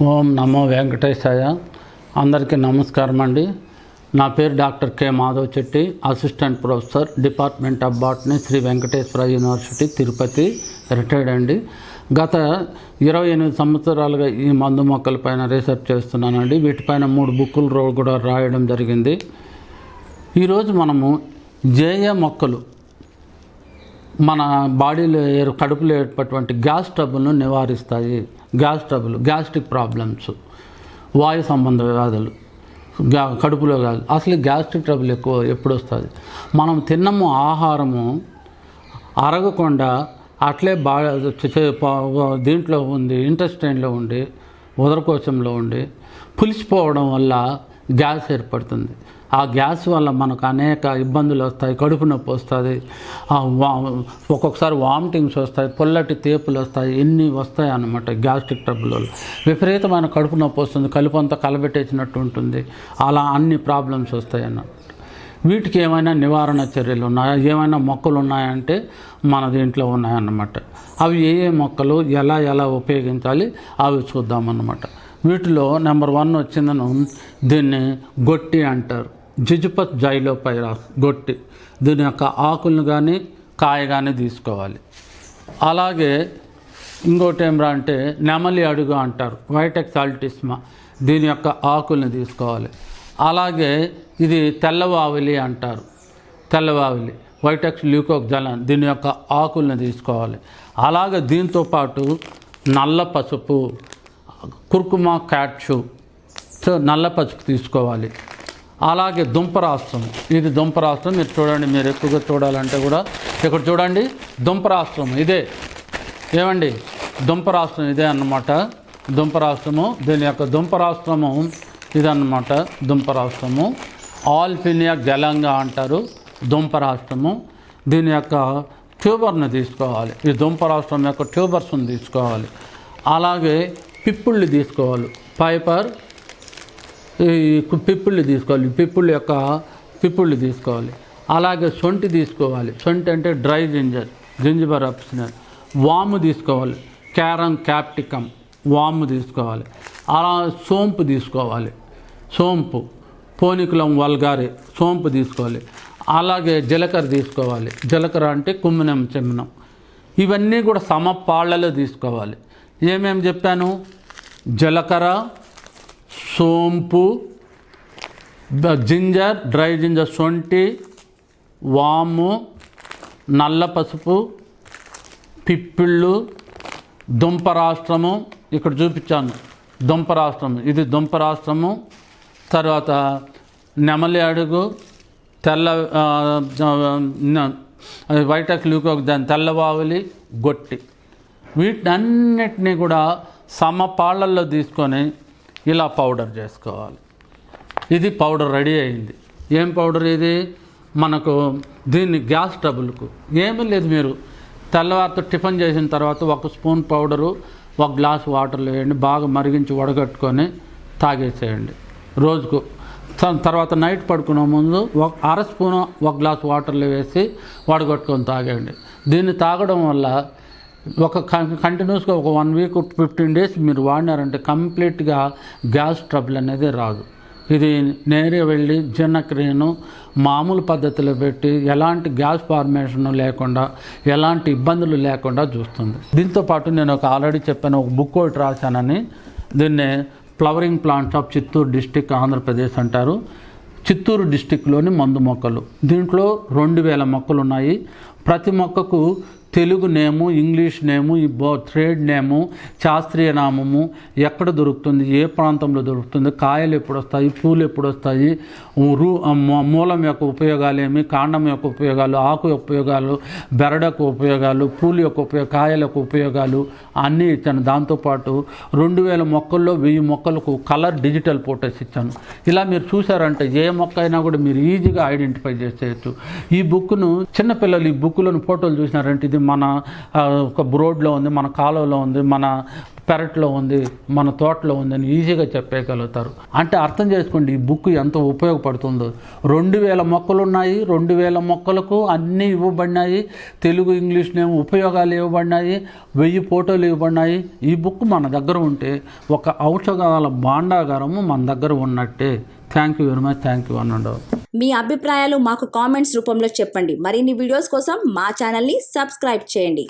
ఓం నమో వెంకటేశాయ. అందరికీ నమస్కారం అండి. నా పేరు doctor K Madhav Chetti, assistant professor, department of botany, Shri Venkateswara university, Tirupati, retired అండి. గత 28 సంవత్సరాలుగా ఈ మందు మొక్కలపైన రీసెర్చ్ చేస్తున్నానండి. వీటిపైన 3 బుక్కులు కూడా రాయడం జరిగింది. ఈరోజు మనము జేఏ మొక్కలు మన బాడీలో కడుపులో ఏర్పడినటువంటి గ్యాస్ ట్రబుల్ను నివారిస్తాయి. గ్యాస్ ట్రబుల్, గ్యాస్ట్రిక్ ప్రాబ్లమ్స్, వాయు సంబంధ వ్యాధులు, కడుపులో కాదు. అసలు గ్యాస్ట్రిక్ ట్రబుల్ ఎప్పుడు వస్తుంది? మనం తిన్నము ఆహారము అరగకుండా అట్లే దీంట్లో ఉంది, ఇంటెస్టైన్లో ఉండి, ఉదరకోశంలో ఉండి పులిసిపోవడం వల్ల గ్యాస్ ఏర్పడుతుంది. ఆ గ్యాస్ వల్ల మనకు అనేక ఇబ్బందులు వస్తాయి. కడుపు నొప్పి వస్తుంది, ఒక్కొక్కసారి వామిటింగ్స్ వస్తాయి, పొల్లటి తేపులు వస్తాయి, ఎన్ని వస్తాయి అన్నమాట. గ్యాస్ట్రిక్ ట్రబుల్ వల్ల విపరీతమైన కడుపు నొప్పి వస్తుంది, కలుపు అంతా కలబెట్టేసినట్టు ఉంటుంది. అలా అన్ని ప్రాబ్లమ్స్ వస్తాయి అన్నమాట. వీటికి ఏమైనా నివారణ చర్యలు ఉన్నాయా, ఏమైనా మొక్కలు ఉన్నాయంటే మన దీంట్లో ఉన్నాయన్నమాట. అవి ఏ మొక్కలు ఎలా ఉపయోగించాలి అవి చూద్దామన్నమాట. వీటిలో నెంబర్ 1 వచ్చిందను, దీన్ని గొట్టి అంటారు. జిజిపస్ జైలోపైరాస్ గొట్టి. దీని యొక్క ఆకులను కానీ కాయ కానీ తీసుకోవాలి. అలాగే ఇంకోటి ఏమరా అంటే నెమలి అడుగు అంటారు, వైటెక్స్ ఆల్టిస్మా. దీని యొక్క ఆకుల్ని తీసుకోవాలి. అలాగే ఇది తెల్లవావిలి అంటారు, తెల్లవావిలి, వైటెక్స్ ల్యూకోక్జాలన్. దీని యొక్క ఆకుల్ని తీసుకోవాలి. అలాగే దీంతోపాటు నల్ల పసుపు, కుర్కుమా క్యాట్షు, నల్ల పసుపు తీసుకోవాలి. అలాగే దుంపరాష్ట్రం. ఇది దుంపరాష్ట్రం. మీరు చూడండి, మీరు ఎక్కువగా చూడాలంటే కూడా ఇక్కడ చూడండి, దుంపరాష్ట్రం ఇదే. ఏమండి, దుంపరాష్ట్రం ఇదే అన్నమాట. దుంపరాష్ట్రము, దీని యొక్క దుంపరాష్ట్రము ఇదన్నమాట. దుంపరాష్ట్రము ఆల్ఫినియా గెలంగా అంటారు, దుంపరాష్ట్రము. దీని యొక్క ట్యూబర్ని తీసుకోవాలి. ఈ దుంపరాష్ట్రం యొక్క ట్యూబర్స్ని తీసుకోవాలి. అలాగే పిప్పుళ్ళు తీసుకోవాలి, పైపర్, ఈ పిప్పుళ్ళు తీసుకోవాలి, పిప్పుళ్ళ యొక్క పిప్పుళ్ళు తీసుకోవాలి. అలాగే సొంటి తీసుకోవాలి. సొంటి అంటే డ్రై జింజర్ అప్సినర్. వాము తీసుకోవాలి, క్యారం క్యాప్టికమ్, వాము తీసుకోవాలి. అలా సోంపు తీసుకోవాలి, సోంపు, పోనికులం వల్గారి, సోంపు తీసుకోవాలి. అలాగే జీలకర్ర తీసుకోవాలి. జీలకర్ర అంటే కుమ్మినం చెమ్మినం. ఇవన్నీ కూడా సమపాళ్లలో తీసుకోవాలి. ఏమేమి చెప్పాను? జీలకర్ర, సోంపు, జింజర్, డ్రై జింజర్, సొంటి, వాము, నల్ల పసుపు, పిప్పిళ్ళు, దుంపరాష్ట్రము. ఇక్కడ చూపించాను దుంపరాష్ట్రము. ఇది దుంపరాష్ట్రము. తర్వాత నెమలి అడుగు, వైటెక్స్ ల్యూకోక్జాలన్, తెల్లవావులి, గొట్టి. వీటన్నిటినీ కూడా సమపాళ్లల్లో తీసుకొని ఇలా పౌడర్ చేసుకోవాలి. ఇది పౌడర్ రెడీ అయింది. ఏం పౌడర్ ఇది? మనకు దీన్ని గ్యాస్ ట్రబుల్కు ఏమీ లేదు. మీరు తెల్లవారితో టిఫిన్ చేసిన తర్వాత 1 స్పూన్ పౌడరు 1 గ్లాస్ వాటర్లో వేయండి, బాగా మరిగించి వడగట్టుకొని తాగేసేయండి రోజుకు. తర్వాత నైట్ పడుకునే ముందు 1/2 స్పూను 1 గ్లాస్ వాటర్లో వేసి వడగట్టుకొని తాగేయండి. దీన్ని తాగడం వల్ల కంటిన్యూస్గా ఒక 1 వీక్ 15 డేస్ మీరు వాడినారంటే కంప్లీట్గా గ్యాస్ ట్రబుల్ అనేది రాదు. ఇది నేరుగా వెళ్ళి జీర్ణక్రియను మామూలు పద్ధతిలో పెట్టి ఎలాంటి గ్యాస్ ఫార్మేషన్ లేకుండా, ఎలాంటి ఇబ్బందులు లేకుండా చూస్తుంది. దీంతోపాటు నేను ఆల్రెడీ చెప్పాను, ఒక బుక్ ఒకటి రాశానని. దీన్నే flowering plants of Chittoor district, Andhra Pradesh అంటారు. చిత్తూరు డిస్టిక్లోని మందు మొక్కలు. దీంట్లో 2000 మొక్కలు ఉన్నాయి. ప్రతి మొక్కకు తెలుగు నేము, ఇంగ్లీష్ నేము, ట్రేడ్ నేము, శాస్త్రీయ నామము, ఎక్కడ దొరుకుతుంది, ఏ ప్రాంతంలో దొరుకుతుంది, కాయలు ఎప్పుడు వస్తాయి, పూలు ఎప్పుడు వస్తాయి, మూలం యొక్క ఉపయోగాలు ఏమి, కాండం యొక్క ఉపయోగాలు, ఆకు యొక్క ఉపయోగాలు, బెరడకు ఉపయోగాలు, పూలు యొక్క కాయల యొక్క ఉపయోగాలు అన్నీ ఇచ్చాను. దాంతోపాటు 2000 మొక్కల్లో 1000 మొక్కలకు కలర్ డిజిటల్ ఫోటోస్ ఇచ్చాను. ఇలా మీరు చూసారంటే ఏ మొక్క అయినా కూడా మీరు ఈజీగా ఐడెంటిఫై చేసేయచ్చు. ఈ బుక్ను చిన్నపిల్లలు ఈ బుక్లను ఫోటోలు చూసినారంటే ఇది మన ఒక రోడ్లో ఉంది, మన కాలువలో ఉంది, మన పెరట్లో ఉంది, మన తోటలో ఉంది అని ఈజీగా చెప్పగలుగుతారు. అంటే అర్థం చేసుకోండి ఈ బుక్ ఎంత ఉపయోగపడుతుందో. 2000 మొక్కలు ఉన్నాయి, 2000 మొక్కలకు అన్నీ ఇవ్వబడినాయి. తెలుగు ఇంగ్లీష్ నేమ్ ఉపయోగాలు ఇవ్వబడినాయి, 1000 ఫోటోలు ఇవ్వబడినాయి. ఈ బుక్ మన దగ్గర ఉంటే ఒక ఔషధాల భాండాగారము మన దగ్గర ఉన్నట్టే. Thank you very much. Thank you అన్నాడు. మీ అభిప్రాయాలు మాకు కామెంట్స్ రూపంలో చెప్పండి. మరిన్ని వీడియోస్ కోసం మా ఛానల్ని సబ్స్క్రైబ్ చేయండి.